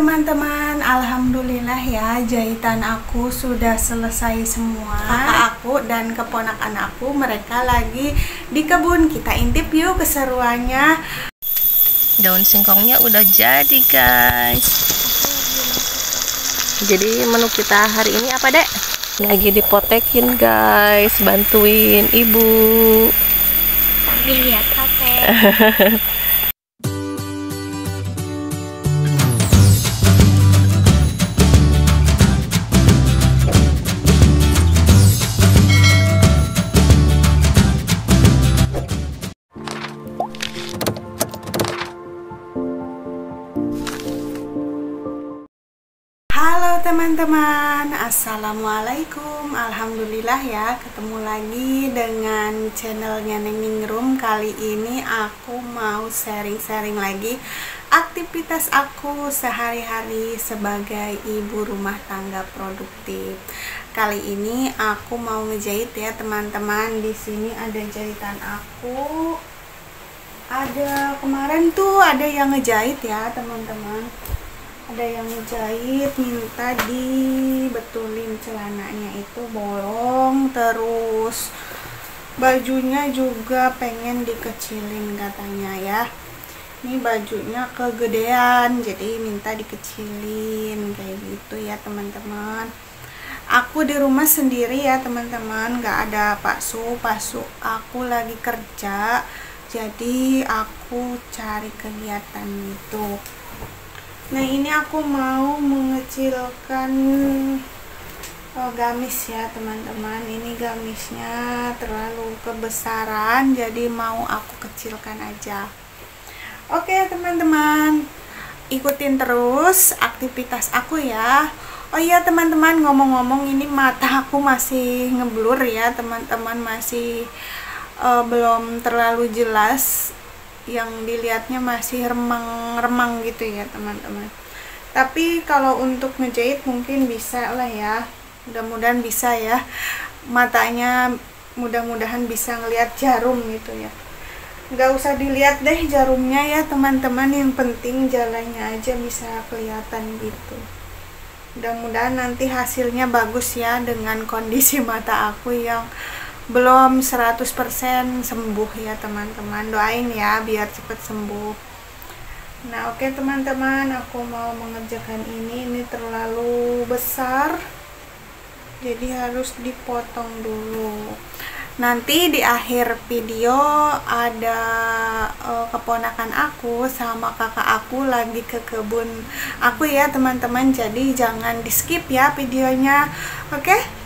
teman-teman, alhamdulillah ya, jahitan aku sudah selesai semua. Kakak aku dan keponakan aku, mereka lagi di kebun. Kita intip yuk keseruannya. Daun singkongnya udah jadi, guys. Jadi menu kita hari ini apa, Dek? Lagi dipotekin, guys. Bantuin ibu sambil lihat HP. Halo teman-teman, assalamualaikum. Alhamdulillah ya, ketemu lagi dengan channelnya Neng Room. Kali ini aku mau sharing-sharing lagi aktivitas aku sehari-hari sebagai ibu rumah tangga produktif. Kali ini aku mau ngejahit ya teman-teman. Di sini ada jahitan aku. Ada kemarin tuh ada yang ngejahit ya teman-teman. Ada yang ngejahit minta dibetulin celananya itu bolong, terus bajunya juga pengen dikecilin katanya ya. Ini bajunya kegedean jadi minta dikecilin kayak gitu ya teman-teman. Aku di rumah sendiri ya teman-teman, nggak ada Pak Su aku lagi kerja, jadi aku cari kegiatan gitu. Nah ini aku mau mengecilkan gamis ya teman-teman. Ini gamisnya terlalu kebesaran, jadi mau aku kecilkan aja. Oke teman-teman, ikutin terus aktivitas aku ya. Oh iya teman-teman, ngomong-ngomong ini mata aku masih ngeblur ya teman-teman, masih belum terlalu jelas, yang dilihatnya masih remang-remang gitu ya teman-teman. Tapi kalau untuk ngejahit mungkin bisa lah ya, mudah-mudahan bisa ya, matanya mudah-mudahan bisa ngelihat jarum gitu ya. Nggak usah dilihat deh jarumnya ya teman-teman, yang penting jalannya aja bisa kelihatan gitu. Mudah-mudahan nanti hasilnya bagus ya dengan kondisi mata aku yang belum 100% sembuh ya teman-teman. Doain ya biar cepet sembuh. Nah oke teman-teman, aku mau mengerjakan ini terlalu besar, jadi harus dipotong dulu. Nanti di akhir video ada keponakan aku sama kakak aku lagi ke kebun aku ya teman-teman, jadi jangan di skip ya videonya. Oke?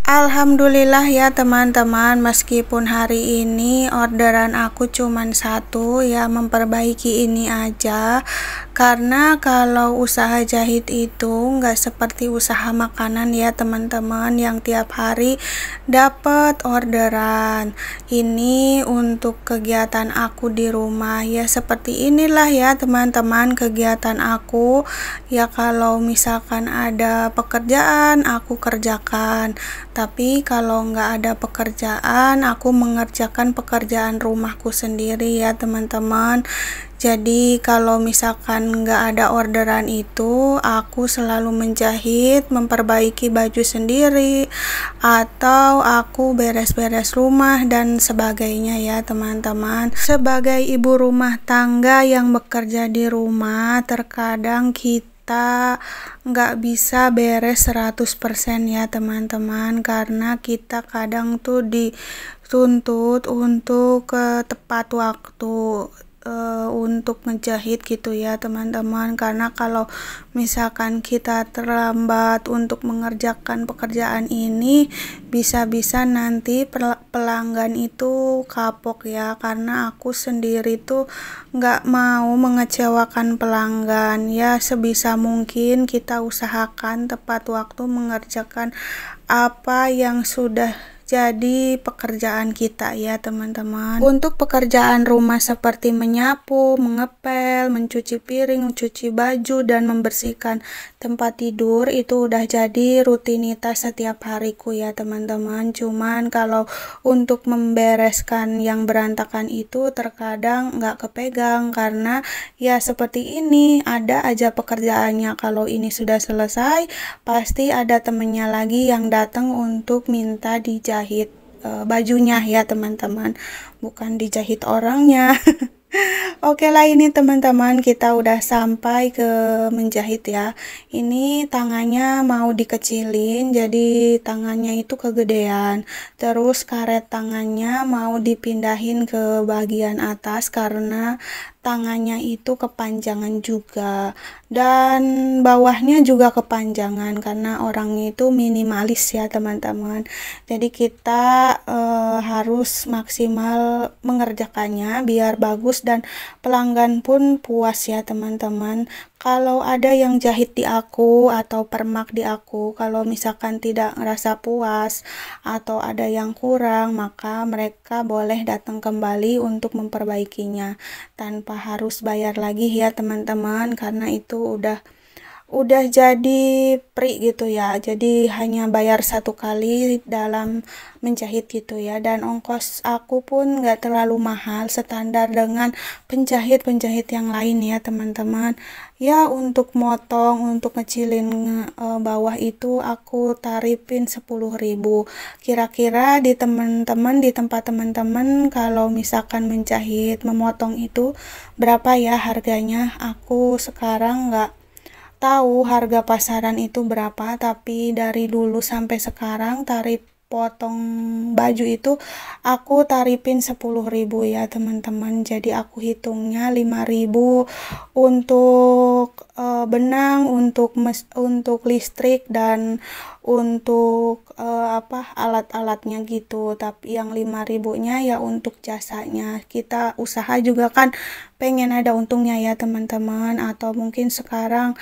Alhamdulillah ya teman-teman, meskipun hari ini orderan aku cuman satu ya, memperbaiki ini aja. Karena kalau usaha jahit itu nggak seperti usaha makanan ya teman-teman, yang tiap hari dapat orderan. Ini untuk kegiatan aku di rumah ya, seperti inilah ya teman-teman kegiatan aku ya. Kalau misalkan ada pekerjaan aku kerjakan, tapi kalau nggak ada pekerjaan aku mengerjakan pekerjaan rumahku sendiri ya teman-teman. Jadi kalau misalkan nggak ada orderan itu, aku selalu menjahit, memperbaiki baju sendiri, atau aku beres-beres rumah dan sebagainya ya teman-teman. Sebagai ibu rumah tangga yang bekerja di rumah, terkadang kita nggak bisa beres 100% ya teman-teman, karena kita kadang tuh dituntut untuk tepat waktu untuk ngejahit gitu ya teman-teman. Karena kalau misalkan kita terlambat untuk mengerjakan pekerjaan ini, bisa-bisa nanti pelanggan itu kapok ya. Karena aku sendiri tuh nggak mau mengecewakan pelanggan ya. Sebisa mungkin kita usahakan tepat waktu mengerjakan apa yang sudah jadi pekerjaan kita ya teman-teman. Untuk pekerjaan rumah seperti menyapu, mengepel, mencuci piring, mencuci baju, dan membersihkan tempat tidur itu udah jadi rutinitas setiap hariku ya teman-teman. Cuman kalau untuk membereskan yang berantakan itu terkadang nggak kepegang karena ya seperti ini, ada aja pekerjaannya. Kalau ini sudah selesai pasti ada temennya lagi yang datang untuk minta dijahit bajunya ya teman-teman, bukan dijahit orangnya. Oke lah, ini teman-teman kita udah sampai ke menjahit ya. Ini tangannya mau dikecilin, jadi tangannya itu kegedean. Terus karet tangannya mau dipindahin ke bagian atas karena tangannya itu kepanjangan juga, dan bawahnya juga kepanjangan karena orangnya itu minimalis ya teman-teman. Jadi kita harus maksimal mengerjakannya biar bagus dan pelanggan pun puas ya teman-teman. Kalau ada yang jahit di aku atau permak di aku, kalau misalkan tidak ngerasa puas atau ada yang kurang, maka mereka boleh datang kembali untuk memperbaikinya tanpa harus bayar lagi ya teman-teman, karena itu udah jadi free gitu ya, jadi hanya bayar satu kali dalam menjahit gitu ya, dan ongkos aku pun nggak terlalu mahal, standar dengan penjahit-penjahit yang lain ya teman-teman. Ya untuk motong, untuk ngecilin bawah itu aku tarifin 10.000. Kira-kira di teman-teman, di tempat teman-teman kalau misalkan menjahit, memotong itu berapa ya harganya? Aku sekarang nggak tahu harga pasaran itu berapa, tapi dari dulu sampai sekarang tarif potong baju itu aku tarifin 10.000 ya teman-teman. Jadi aku hitungnya 5.000 untuk benang, untuk listrik, dan untuk alat-alatnya gitu. Tapi yang 5.000-nya ya untuk jasanya. Kita usaha juga kan pengen ada untungnya ya teman-teman, atau mungkin sekarang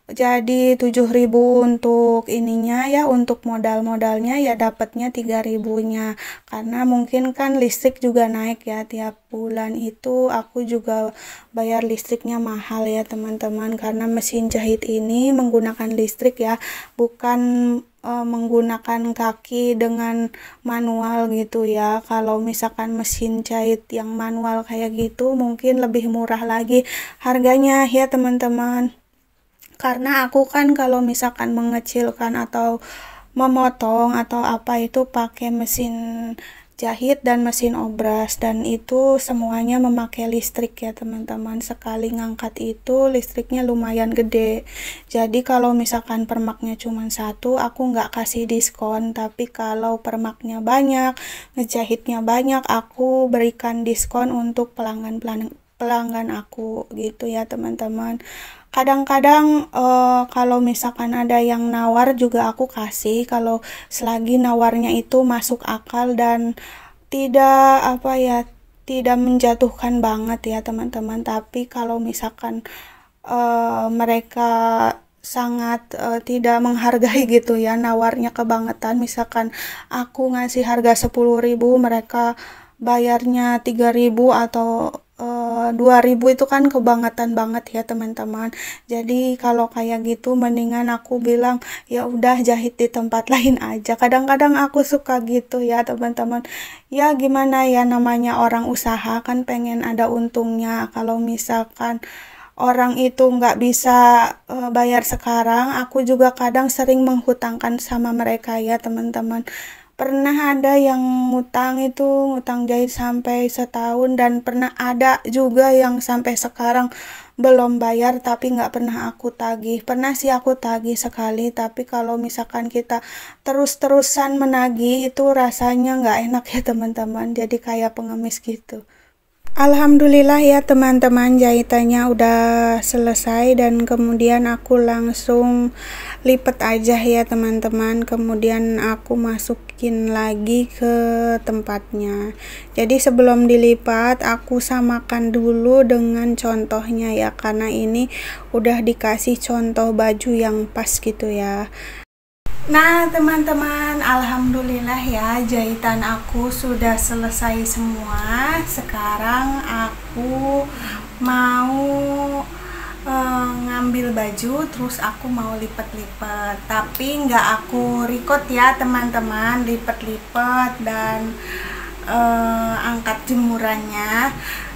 jadi 7.000 untuk ininya ya, untuk modalnya ya dapatnya 3.000-nya, karena mungkin kan listrik juga naik ya tiap bulan. Itu aku juga bayar listriknya mahal ya teman-teman, karena mesin jahit ini menggunakan listrik ya, bukan menggunakan kaki dengan manual gitu ya. Kalau misalkan mesin jahit yang manual kayak gitu mungkin lebih murah lagi harganya ya teman-teman. Karena aku kan kalau misalkan mengecilkan atau memotong atau apa itu pakai mesin jahit dan mesin obras, dan itu semuanya memakai listrik ya teman-teman. Sekali ngangkat itu listriknya lumayan gede. Jadi kalau misalkan permaknya cuma satu, aku nggak kasih diskon, tapi kalau permaknya banyak, ngejahitnya banyak, aku berikan diskon untuk pelanggan aku gitu ya teman-teman. Kadang-kadang kalau misalkan ada yang nawar juga aku kasih, kalau selagi nawarnya itu masuk akal dan tidak tidak menjatuhkan banget ya teman-teman. Tapi kalau misalkan mereka sangat tidak menghargai gitu ya, nawarnya kebangetan, misalkan aku ngasih harga 10.000, mereka bayarnya 3.000 atau 2.000, itu kan kebangetan banget ya teman-teman. Jadi kalau kayak gitu mendingan aku bilang ya udah jahit di tempat lain aja. Kadang-kadang aku suka gitu ya teman-teman. Ya gimana ya, namanya orang usaha kan pengen ada untungnya. Kalau misalkan orang itu nggak bisa bayar sekarang, aku juga kadang sering menghutangkan sama mereka ya teman-teman. Pernah ada yang ngutang jahit sampai setahun, dan pernah ada juga yang sampai sekarang belum bayar tapi nggak pernah aku tagih. Pernah sih aku tagih sekali, tapi kalau misalkan kita terus-terusan menagih itu rasanya nggak enak ya teman-teman, jadi kayak pengemis gitu. Alhamdulillah ya teman-teman, jahitannya udah selesai dan kemudian aku langsung lipet aja ya teman-teman. Kemudian aku masukin lagi ke tempatnya. Jadi sebelum dilipat aku samakan dulu dengan contohnya ya, karena ini udah dikasih contoh baju yang pas gitu ya. Nah teman-teman, alhamdulillah ya, jahitan aku sudah selesai semua. Sekarang aku mau ngambil baju, terus aku mau lipat-lipat, tapi nggak aku record ya teman-teman, lipat-lipat dan angkat jemurannya.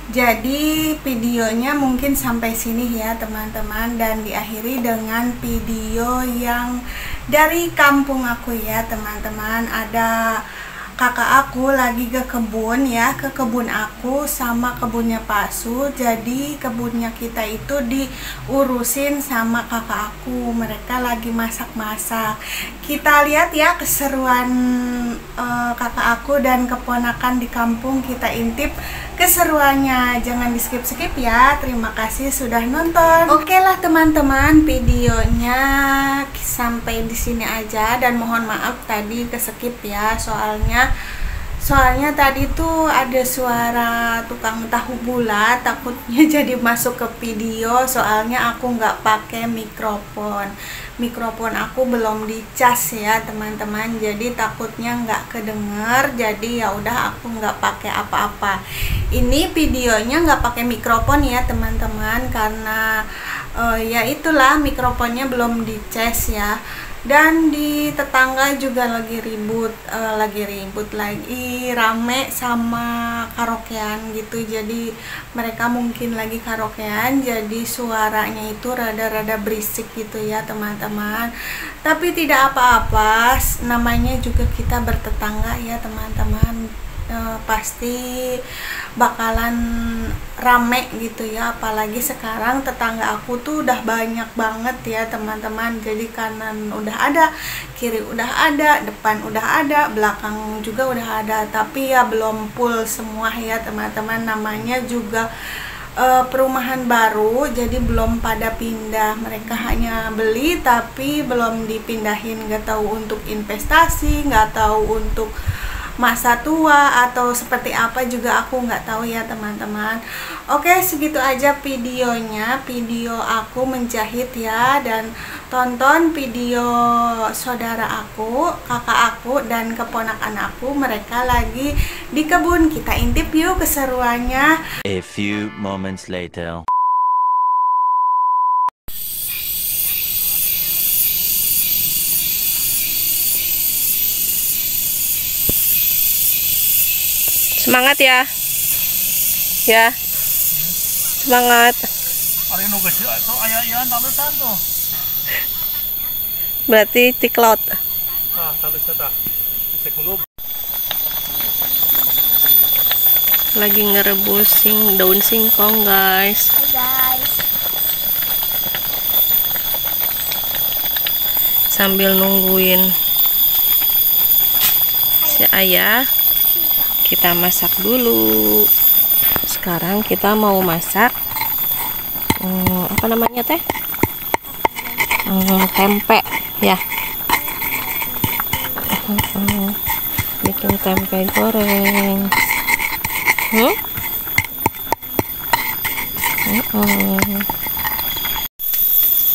Jadi videonya mungkin sampai sini ya teman-teman, dan diakhiri dengan video yang dari kampung aku ya teman-teman. Ada kakak aku lagi ke kebun ya, ke kebun aku sama kebunnya Pak Su. Jadi kebunnya kita itu diurusin sama kakak aku, mereka lagi masak-masak. Kita lihat ya keseruan kakak aku dan keponakan di kampung, kita intip keseruannya. Jangan di skip-skip ya. Terima kasih sudah nonton. Oke lah teman-teman, videonya sampai di sini aja, dan mohon maaf tadi ke-skip ya, soalnya tadi tuh ada suara tukang tahu bulat, takutnya jadi masuk ke video. Soalnya aku nggak pakai mikrofon aku belum dicas ya teman-teman, jadi takutnya nggak kedenger. Jadi ya udah, aku nggak pakai apa-apa. Ini videonya nggak pakai mikrofon ya teman-teman, karena ya itulah, mikrofonnya belum dicas ya. Dan di tetangga juga lagi ribut lagi rame sama karaokean gitu. Jadi mereka mungkin lagi karaokean, jadi suaranya itu rada-rada berisik gitu ya teman-teman. Tapi tidak apa-apa, namanya juga kita bertetangga ya teman-teman. Pasti bakalan rame gitu ya, apalagi sekarang tetangga aku tuh udah banyak banget ya teman-teman. Jadi kanan udah ada, kiri udah ada, depan udah ada, belakang juga udah ada, tapi ya belum full semua ya teman-teman. Namanya juga perumahan baru, jadi belum pada pindah. Mereka hanya beli tapi belum dipindahin. Nggak tahu untuk investasi, nggak tahu untuk masa tua atau seperti apa juga aku nggak tahu ya teman-teman. Oke, segitu aja videonya, video aku menjahit ya. Dan tonton video saudara aku, kakak aku, dan keponakan aku, mereka lagi di kebun. Kita intip yuk keseruannya. A few moments later. Semangat ya. Ya. Semangat. Berarti tiklot. Lagi ngerebus daun singkong, guys. Hai guys. Sambil nungguin si ayah, kita masak dulu. Sekarang kita mau masak apa namanya teh, tempe ya. Bikin tempe goreng.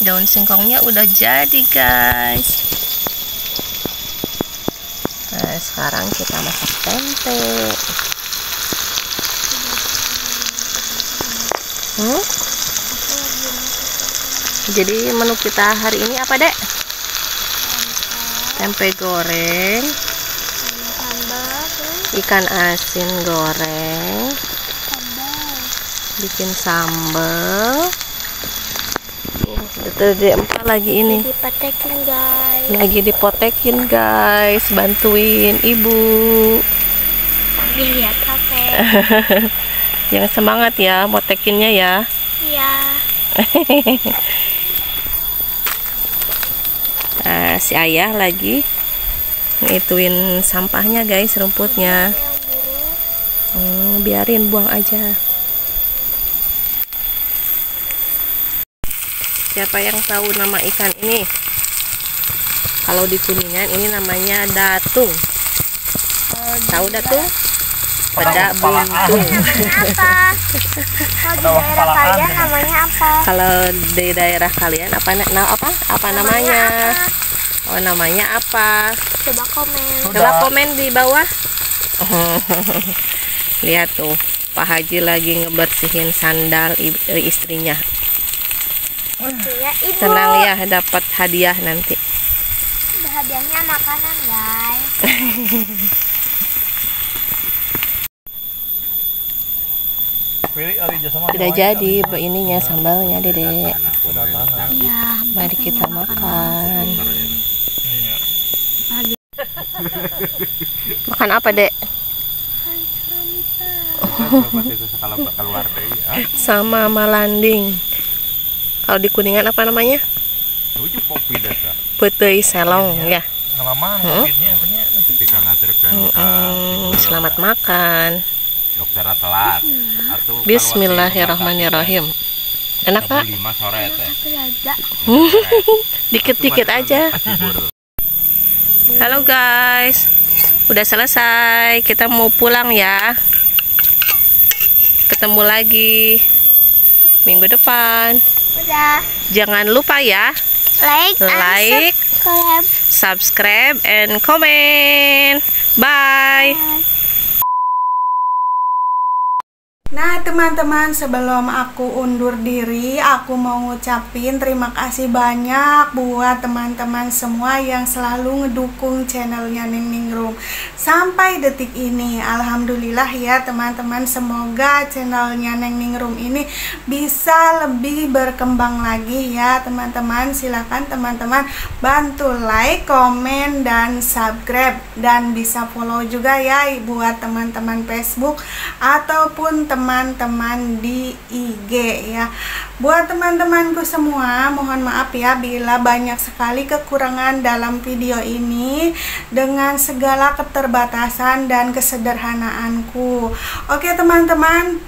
Daun singkongnya udah jadi, guys. Nah, sekarang kita masak tempe. Jadi menu kita hari ini apa, Dek? Tempe goreng, ikan asin goreng, bikin sambal. Itu apa lagi ini? Dipotekin guys. Lagi dipotekin, guys. Bantuin ibu. Sambil lihat HP. Yang semangat ya motekinnya ya. Iya. Nah, si ayah lagi ngituin sampahnya, guys, rumputnya. Biarin, buang aja. Siapa yang tahu nama ikan ini? Kalau di Kuningan ini namanya datung. Tahu datung? Peda buntung. Apa? Kalau di daerah kalian namanya apa? Kalau di daerah kalian apa namanya? Oh, namanya apa? Coba komen. Coba komen di bawah. Lihat tuh, Pak Haji lagi ngebersihin sandal istrinya. Iya, Ibu. Senang ya dapat hadiah nanti. Hadiahnya makanan, guys. Sudah jadi ininya sambalnya, Dedek. Iya. Mari kita makan. Makan apa, Dek? Sama malanding. Kalau di Kuningan apa namanya? Putih selong ya. Selamat makan. Bismillahirrahmanirrahim. Enak, Pak? Dikit-dikit aja. Halo guys, udah selesai. Kita mau pulang ya. Ketemu lagi minggu depan. Udah. Jangan lupa ya, like, subscribe, and comment. Bye. Nah teman-teman, sebelum aku undur diri, aku mau ngucapin terima kasih banyak buat teman-teman semua yang selalu ngedukung channelnya Neng Ningrum sampai detik ini. Alhamdulillah ya teman-teman, semoga channelnya Neng Ningrum ini bisa lebih berkembang lagi ya teman-teman. Silakan teman-teman bantu like, komen, dan subscribe, dan bisa follow juga ya buat teman-teman Facebook ataupun teman-teman di IG ya. Buat teman-temanku semua, mohon maaf ya bila banyak sekali kekurangan dalam video ini dengan segala keterbatasan dan kesederhanaanku. Oke teman-teman,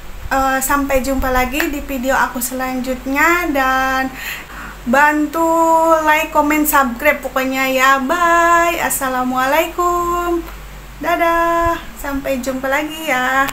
sampai jumpa lagi di video aku selanjutnya, dan bantu like, comment, subscribe pokoknya ya. Bye. Assalamualaikum. Dadah. Sampai jumpa lagi ya.